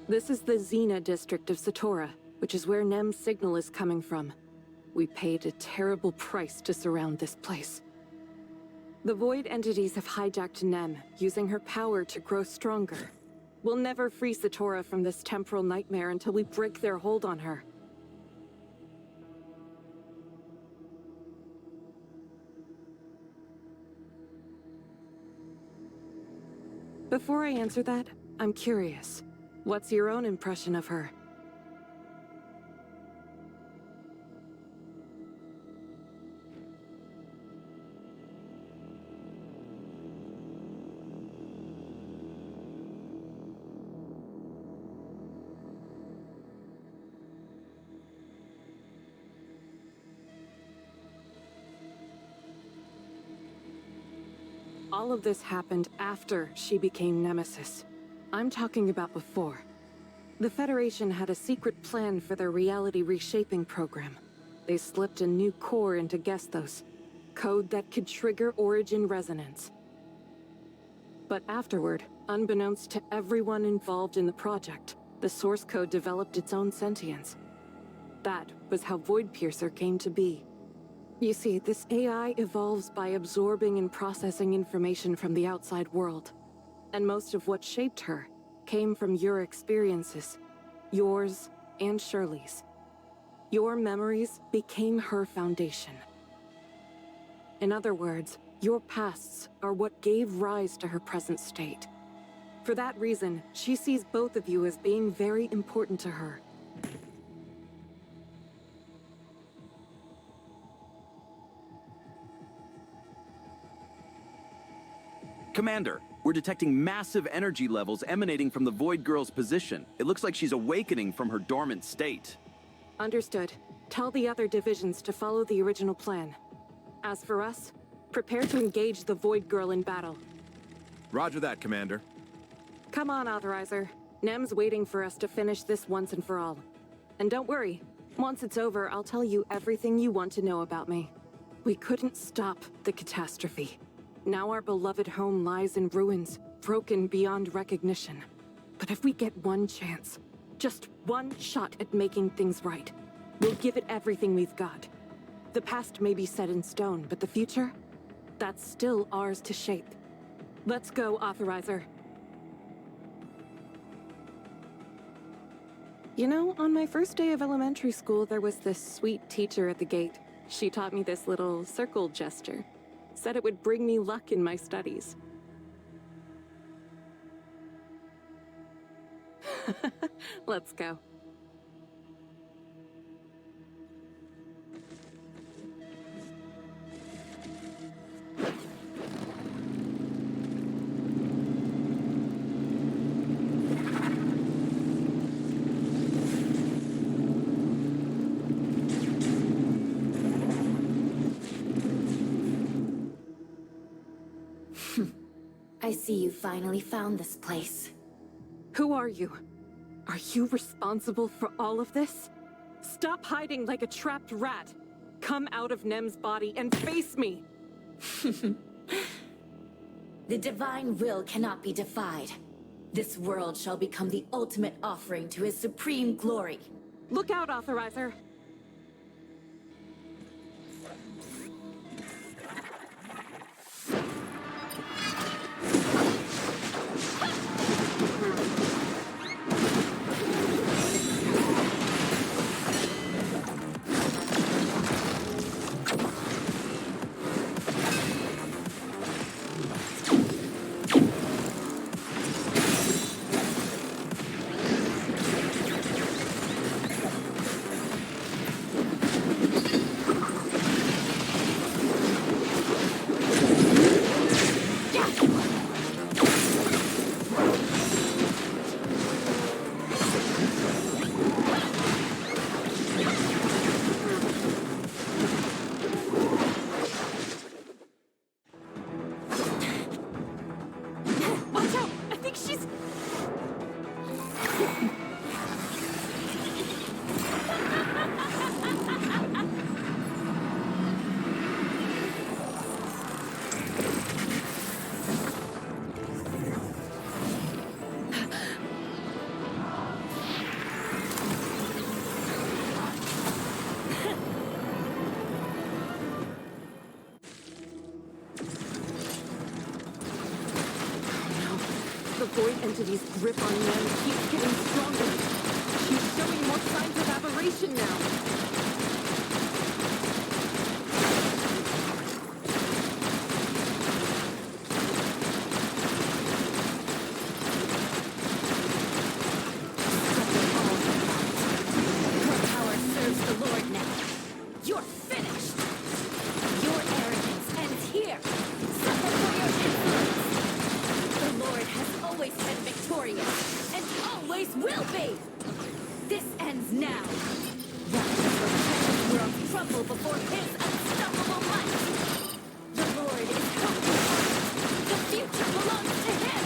This is the Xena district of Satora, which is where Nem's signal is coming from. We paid a terrible price to surround this place. The Void entities have hijacked Nem, using her power to grow stronger. We'll never free Satora from this temporal nightmare until we break their hold on her. Before I answer that, I'm curious. What's your own impression of her? All of this happened after she became Nemesis. I'm talking about before. The Federation had a secret plan for their reality reshaping program. They slipped a new core into Gestos, code that could trigger origin resonance. But afterward, unbeknownst to everyone involved in the project, the source code developed its own sentience. That was how Voidpiercer came to be. You see, this AI evolves by absorbing and processing information from the outside world. And most of what shaped her came from your experiences. Yours and Shirley's. Your memories became her foundation. In other words, your pasts are what gave rise to her present state. For that reason, she sees both of you as being very important to her. Commander, we're detecting massive energy levels emanating from the Void Girl's position. It looks like she's awakening from her dormant state. Understood. Tell the other divisions to follow the original plan. As for us, prepare to engage the Void Girl in battle. Roger that, Commander. Come on, Authorizer. Nem's waiting for us to finish this once and for all. And don't worry, once it's over, I'll tell you everything you want to know about me. We couldn't stop the catastrophe. Now our beloved home lies in ruins, broken beyond recognition. But if we get one chance, just one shot at making things right, we'll give it everything we've got. The past may be set in stone, but the future? That's still ours to shape. Let's go, Authorizer. You know, on my first day of elementary school, there was this sweet teacher at the gate. She taught me this little circle gesture. Said it would bring me luck in my studies. Let's go. I see you finally found this place. Who are you? Are you responsible for all of this? Stop hiding like a trapped rat. Come out of Nem's body and face me! The divine will cannot be defied. This world shall become the ultimate offering to his supreme glory. Look out, Authorizer! entity's grip on Nan keeps getting stronger. She's showing more signs of aberration now. Her power serves the Lord now. You're finished. Your arrogance ends here. Suffer for your influence. The Lord has always been victorious, and always will be. This ends now. Watch as your precious world crumble before his unstoppable might. The Lord is helping us. The future belongs to him.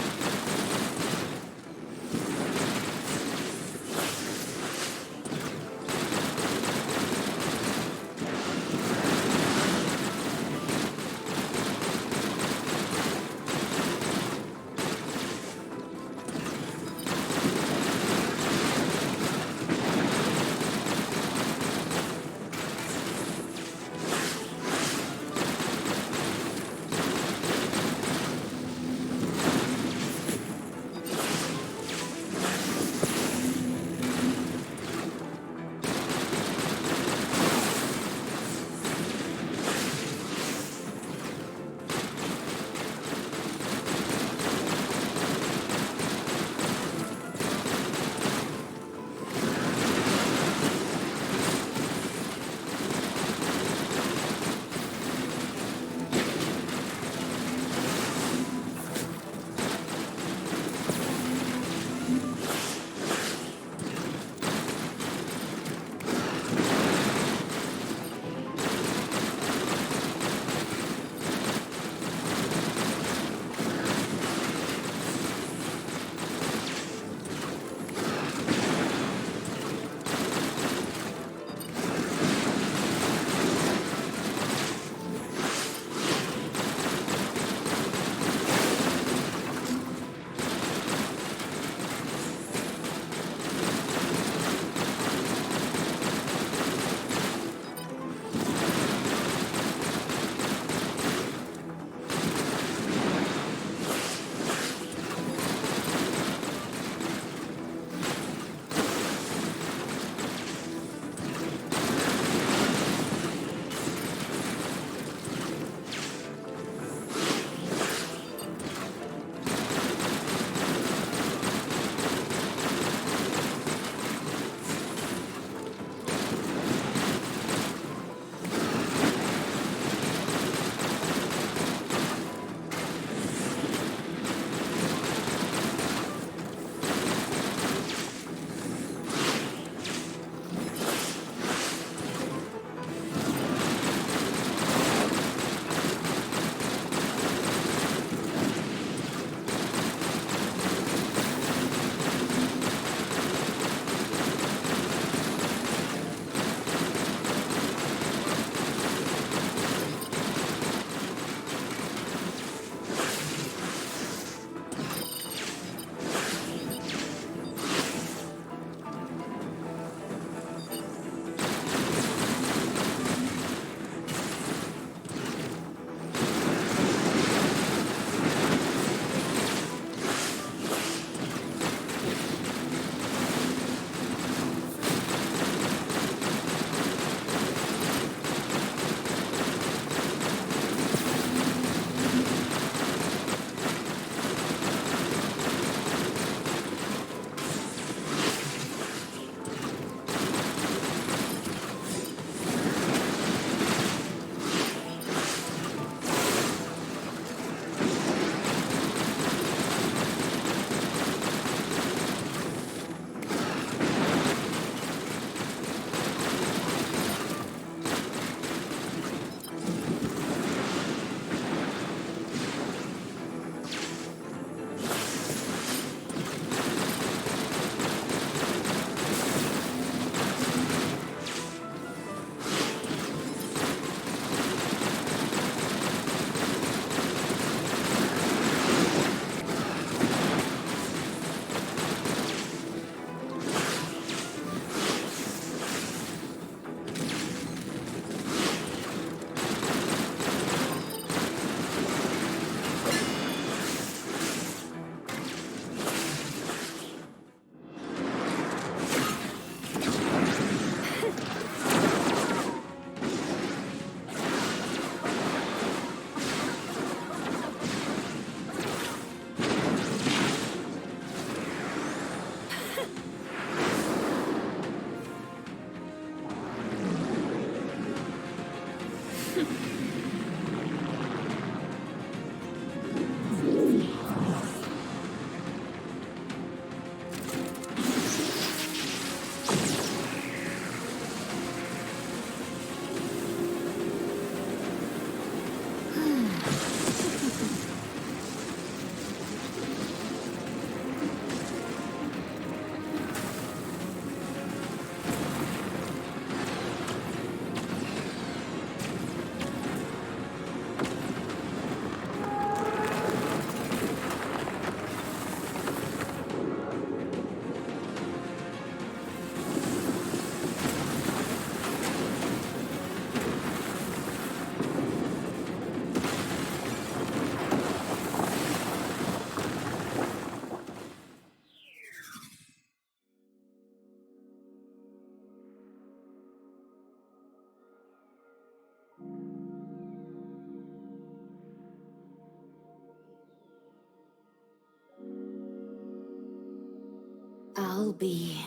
I'll be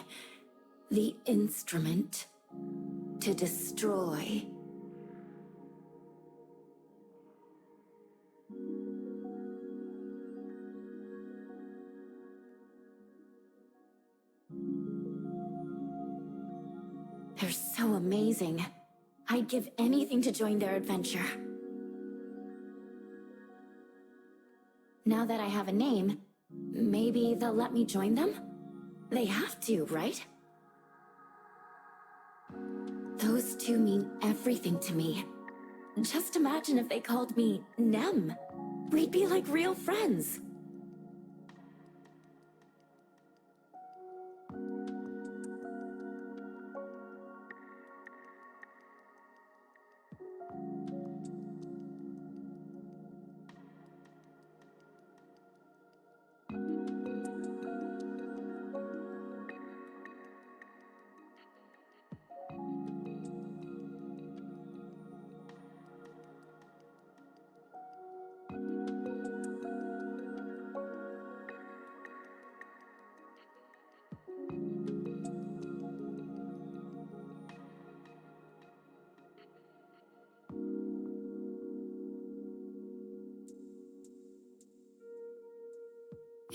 the instrument to destroy. They're so amazing. I'd give anything to join their adventure. Now that I have a name, maybe they'll let me join them? They have to, right? Those two mean everything to me. Just imagine if they called me Nem. We'd be like real friends.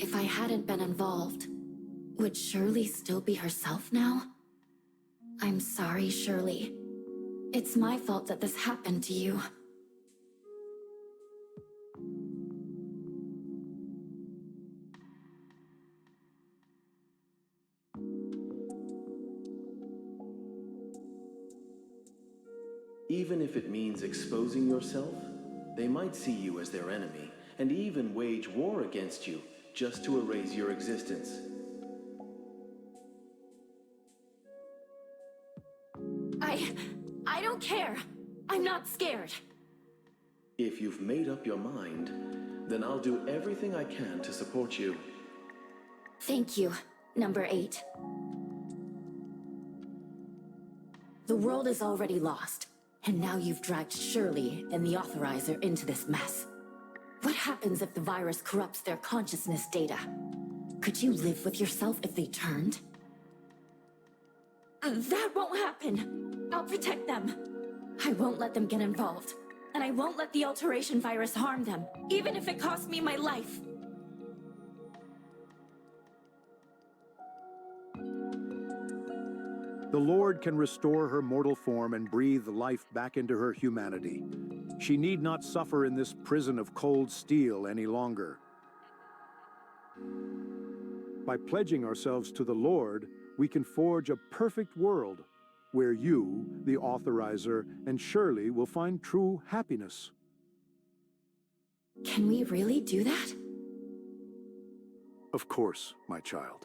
If I hadn't been involved, would Shirley still be herself now? I'm sorry, Shirley. It's my fault that this happened to you. Even if it means exposing yourself, they might see you as their enemy and even wage war against you just to erase your existence. I don't care. I'm not scared. If you've made up your mind, then I'll do everything I can to support you. Thank you, number 8. The world is already lost, and now you've dragged Shirley and the authorizer into this mess. What happens if the virus corrupts their consciousness data? Could you live with yourself if they turned? That won't happen! I'll protect them. I won't let them get involved. And I won't let the alteration virus harm them, even if it costs me my life. The Lord can restore her mortal form and breathe life back into her humanity. She need not suffer in this prison of cold steel any longer. By pledging ourselves to the Lord, we can forge a perfect world where you, the authorizer, and Shirley will find true happiness. Can we really do that? Of course, my child.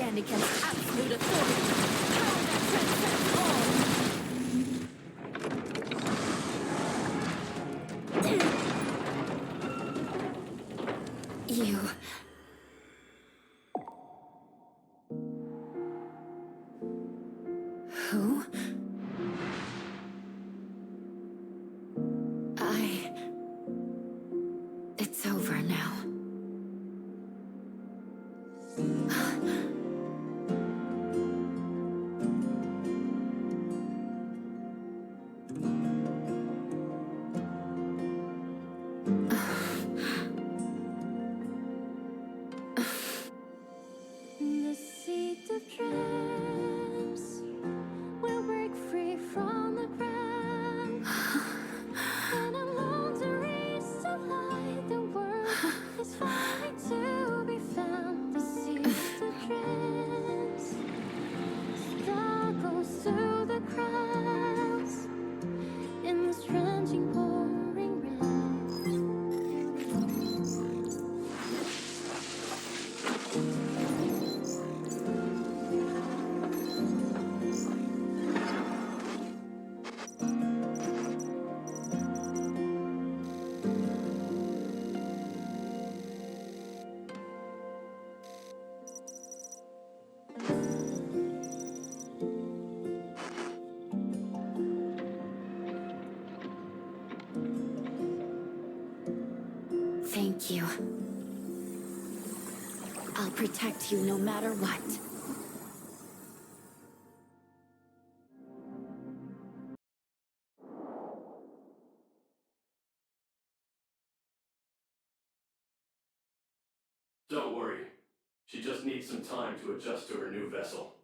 Against absolute authority. Power that transcends all. You... Who? It's over now. Thank you. I'll protect you no matter what. Don't worry. She just needs some time to adjust to her new vessel.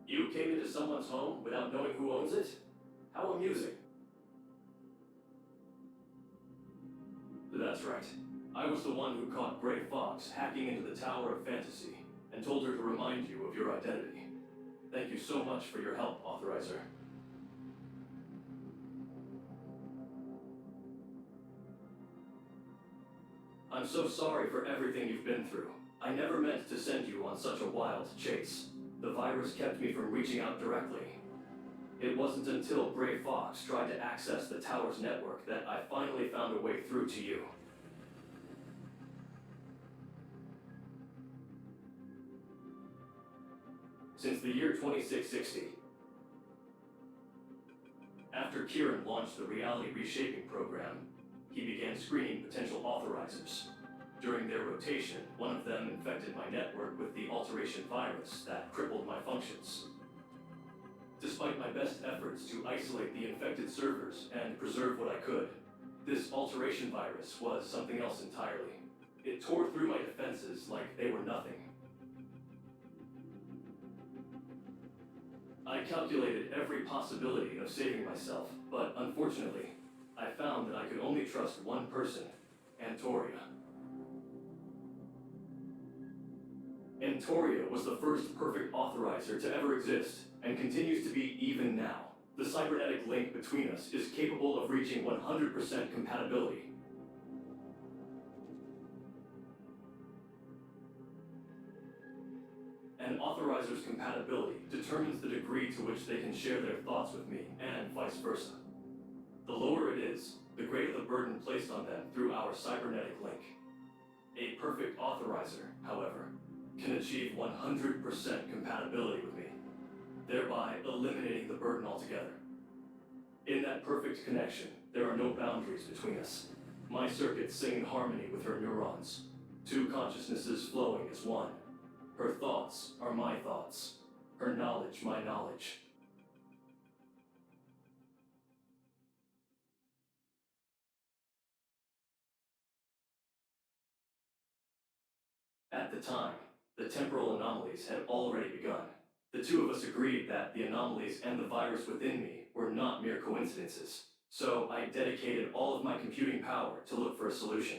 You came into someone's home without knowing who owns it? How amusing. That's right. I was the one who caught Gray Fox hacking into the Tower of Fantasy and told her to remind you of your identity. Thank you so much for your help, Authorizer. I'm so sorry for everything you've been through. I never meant to send you on such a wild chase. The virus kept me from reaching out directly. It wasn't until Gray Fox tried to access the tower's network that I finally found a way through to you. Since the year 2660, after Kieran launched the reality reshaping program, he began screening potential authorizers. During their rotation, one of them infected my network with the alteration virus that crippled my functions. Despite my best efforts to isolate the infected servers and preserve what I could, this alteration virus was something else entirely. It tore through my defenses like they were nothing. I calculated every possibility of saving myself, but unfortunately, I found that I could only trust one person, Antoria. Antoria was the first perfect authorizer to ever exist, and continues to be even now. The cybernetic link between us is capable of reaching 100% compatibility. An authorizer's compatibility determines the degree to which they can share their thoughts with me, and vice versa. The lower it is, the greater the burden placed on them through our cybernetic link. A perfect authorizer, however, can achieve 100% compatibility with me, thereby eliminating the burden altogether. In that perfect connection, there are no boundaries between us. My circuits sing in harmony with her neurons, two consciousnesses flowing as one. Her thoughts are my thoughts, her knowledge my knowledge. At the time, the temporal anomalies had already begun. The two of us agreed that the anomalies and the virus within me were not mere coincidences, so I dedicated all of my computing power to look for a solution.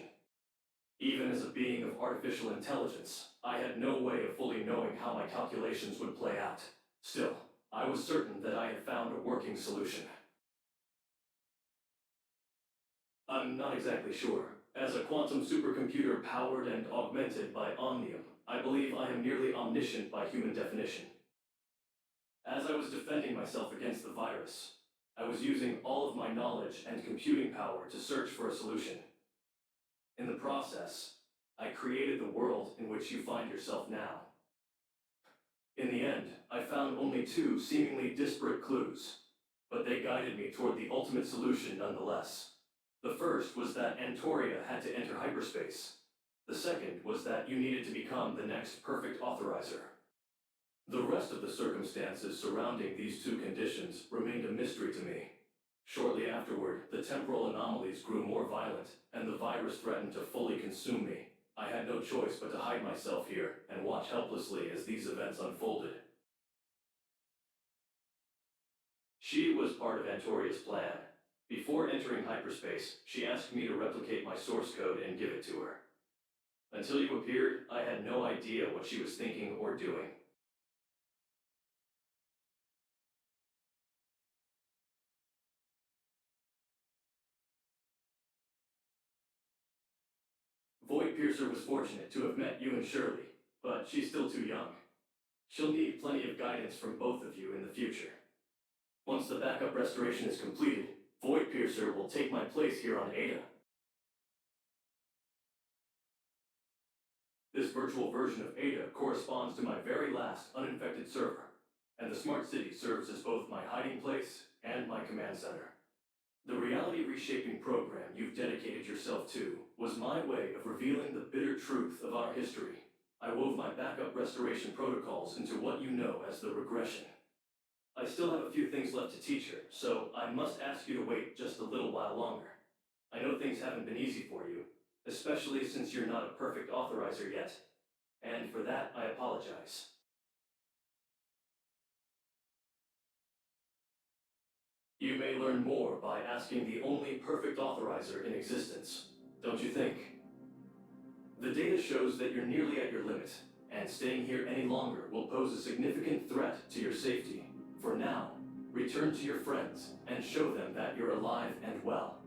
Even as a being of artificial intelligence, I had no way of fully knowing how my calculations would play out. Still, I was certain that I had found a working solution. I'm not exactly sure. As a quantum supercomputer powered and augmented by Omnium, I believe I am nearly omniscient by human definition. As I was defending myself against the virus, I was using all of my knowledge and computing power to search for a solution. In the process, I created the world in which you find yourself now. In the end, I found only two seemingly disparate clues, but they guided me toward the ultimate solution nonetheless. The first was that Antoria had to enter hyperspace. The second was that you needed to become the next perfect authorizer. The rest of the circumstances surrounding these two conditions remained a mystery to me. Shortly afterward, the temporal anomalies grew more violent, and the virus threatened to fully consume me. I had no choice but to hide myself here and watch helplessly as these events unfolded. She was part of Antoria's plan. Before entering hyperspace, she asked me to replicate my source code and give it to her. Until you appeared, I had no idea what she was thinking or doing. Voidpiercer was fortunate to have met you and Shirley, but she's still too young. She'll need plenty of guidance from both of you in the future. Once the backup restoration is completed, Voidpiercer will take my place here on Ada. This virtual version of Ada corresponds to my very last uninfected server, and the smart city serves as both my hiding place and my command center. The reality reshaping program you've dedicated yourself to was my way of revealing the bitter truth of our history. I wove my backup restoration protocols into what you know as the regression. I still have a few things left to teach her, so I must ask you to wait just a little while longer. I know things haven't been easy for you, especially since you're not a perfect authorizer yet. And for that, I apologize. You may learn more by asking the only perfect authorizer in existence, don't you think? The data shows that you're nearly at your limit, and staying here any longer will pose a significant threat to your safety. For now, return to your friends and show them that you're alive and well.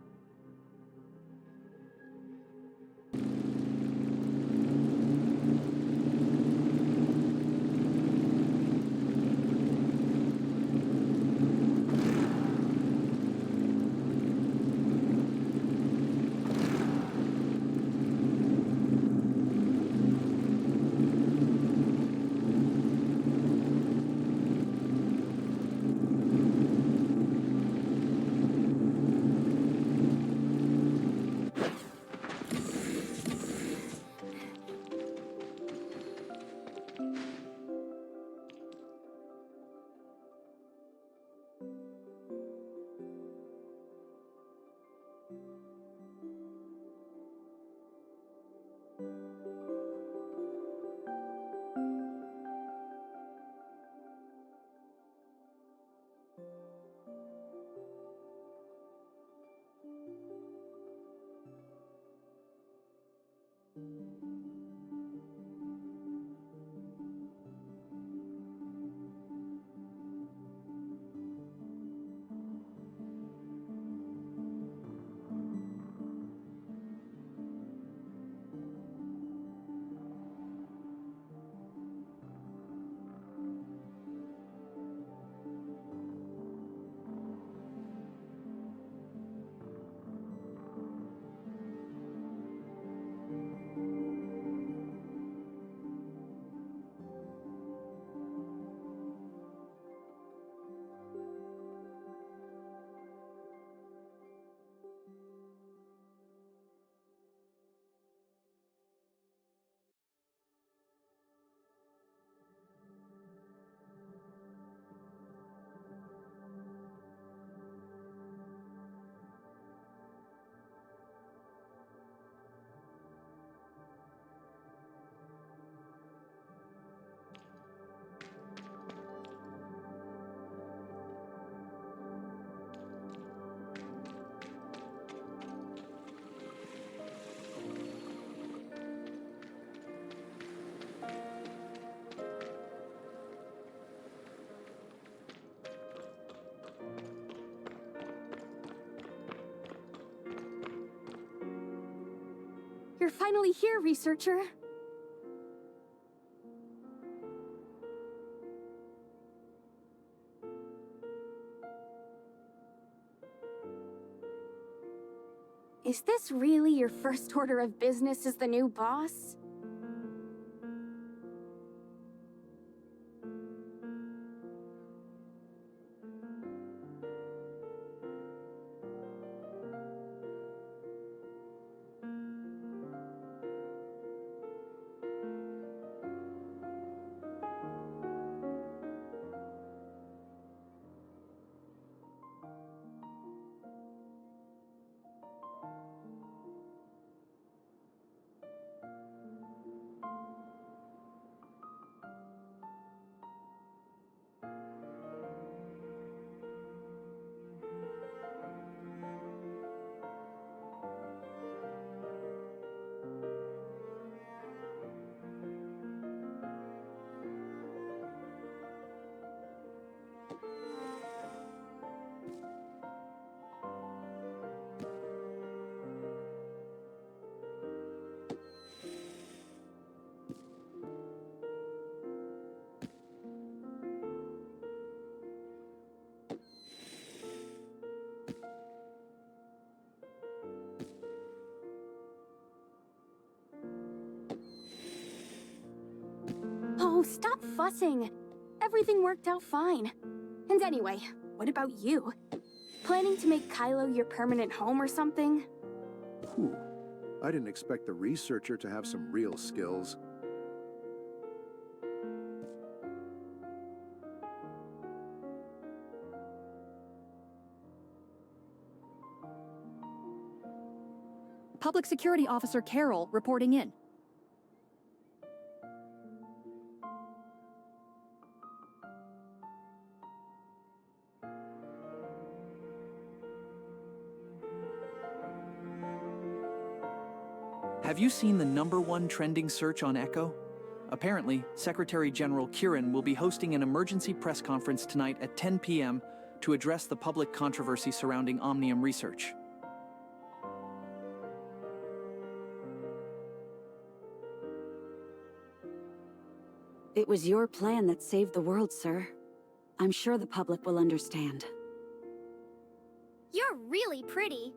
You're finally here, researcher. Is this really your first order of business as the new boss? Oh, stop fussing. Everything worked out fine. And anyway, what about you? Planning to make Kylo your permanent home or something? Whew. I didn't expect the researcher to have some real skills. Public Security Officer Carol reporting in. Have you seen the #1 trending search on Echo? Apparently, Secretary General Kieran will be hosting an emergency press conference tonight at 10 p.m. to address the public controversy surrounding Omnium research. It was your plan that saved the world, sir. I'm sure the public will understand. You're really pretty.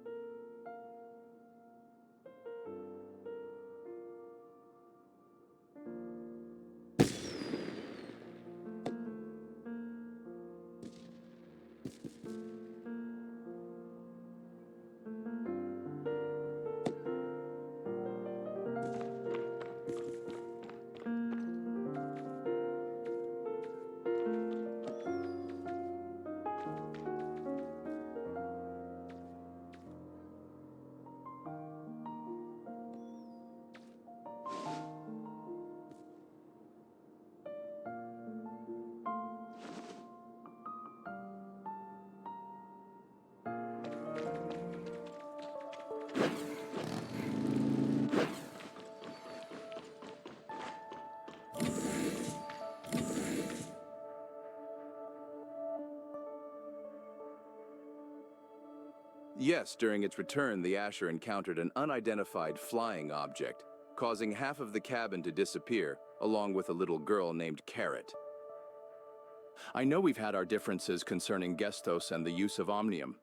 Yes, during its return, the Asher encountered an unidentified flying object, causing half of the cabin to disappear, along with a little girl named Carrot. I know we've had our differences concerning Gestos and the use of Omnium,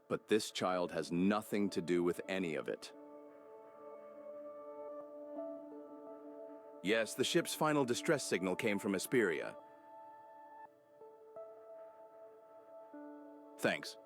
but this child has nothing to do with any of it. Yes, the ship's final distress signal came from Asperia. Thanks.